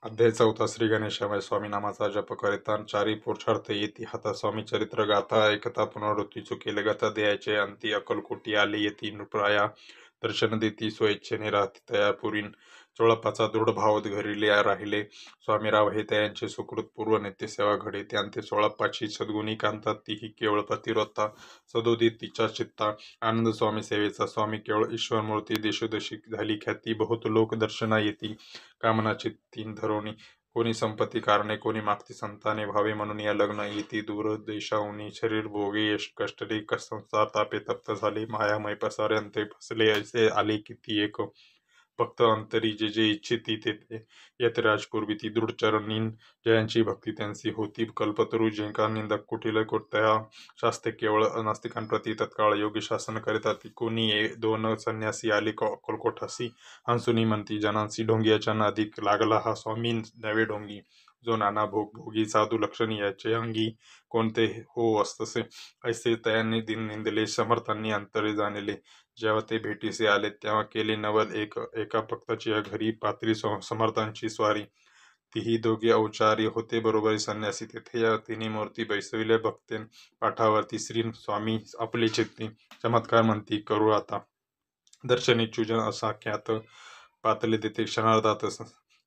अध्याय 4 श्री गणेशामय स्वामी नामाचा जप करिता चारी पुरुषार्थ येती हाता स्वामी चरित्र गाथा ऐकता पुनरावृत्ती चुकेल गता द्यायचे अंती अकलकोटी आले येती नृपराया दर्शन देती स्वइच्छेने राहती तया पुरीन चोळपाचा दृढ भाव घरिले राहिले स्वामीराव हे त्यांचे सुकृत पूर्व नित्य सेवा घडे त्यांते चोळप्पाची सद्गुणी कांता तीही केवळ पतिव्रता सदोदित तिच्या चित्ता आनंद स्वामी सेवेचा स्वामी केवळ ईश्वरमूर्ती देशोदेशी झाली ख्याती बहुत लोक दर्शना येती कामनाची तीन धरोणी कोणी संपत्ती कारणे कोणी मागती संताने व्हावे म्हणून या लग्न येती दूर देशाहुनी शरीर भोगे यश कष्टले संसार तापे तप्त झाले मायामय पसारे अंते फसले ऐसे आले किती एक भक्त अंतरी जे जे इच्छिती ते येत राजपूर्वी ती दृढ चरणीन जयांची भक्ती त्यांची होती कल्पतरू जिंका निंदक कुटील कोटया शास्त्र केवळ नास्तिकांप्रती तत्काळ योग्य शासन करिता ती कोणी दोन संन्यासी आले अक्कलकोटासी हंसुनी म्हणती जनांसी ढोंगियाच्या नादिक लागला हा स्वामी नवे ढोंगी जो नाना भोग भोगी साधू लक्षणी याचे अंगी कोणते हो असतसे ऐसे तयांनी दिन निंदले समर्थांनी अंतरे जाणले जेव्हा ते भेटीसे आले तेव्हा केले नवल एका भक्ताची घरी पात्री समर्थांची स्वारी तीही दोघे अवचारी होते बरोबरी संन्यासी तेथे तिने मूर्ती बैसविले भक्तेन पाठावरती श्री स्वामी आपले चित्ती चमत्कार म्हणती करू आता दर्शनी चुजन असा ख्यात पातले तेथे क्षणार्धात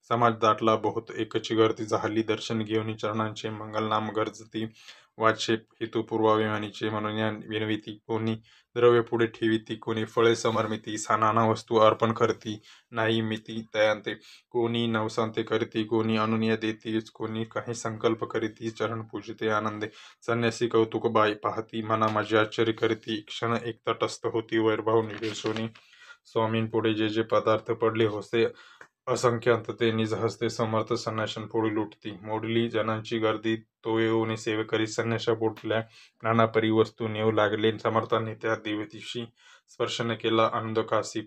समाज दाटला बहुत एकची गर्दी झाली दर्शन घेऊन चरणांचे मंगलनाम गरजती वाचे हेतू पूर्वाभिमानीचे म्हणून या विनविती कोणी द्रव्य पुढे ठेविती कोणी फळे समर्मिती नाना वस्तू अर्पण करती नाही मिती तयांते कोणी नवसांते करीती कोणी अनुनय देती कोणी काही संकल्प करीती चरण पूजते आनंदे संन्यासी कौतुक बाई पाहती मना माझे आश्चर्य करीती क्षण एक तटस्थ होती वैरभाव निवेशोनी स्वामींपुढे जे जे पदार्थ पडले होते असंख्य ते निज हस्ते समर्थ संन्याशां पुढे लुटती मोडली जनांची गर्दी तो येऊन सेवेकरी संन्याशा पोटल्या नाना परी वस्तू नेऊ लागले समर्थांनी त्या देवतीशी स्पर्शन केला आनंद कासी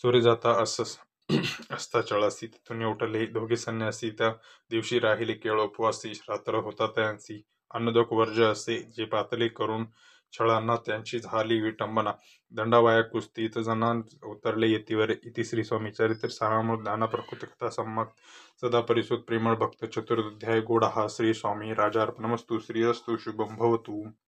सूर्य जाता असता चळासी तिथून उठले दोघे संन्यासी त्या दिवशी राहिले केवळ उपवासी रात्र होता त्यांची अन्नदोक वर्ज असे जे पातले करून छळांना त्यांची झाली विटंबना दंडावाया कुस्तीत जनान उतरले येतीवर इति श्री स्वामी चरित्र सारामृत दाना प्रकृती कथा सम्मक सदा परिसुत प्रेमळ भक्त चतुर्ध्याय गोडा हा श्री स्वामी राजार्पणमस्तु श्रीरस्तु शुभम भवतु।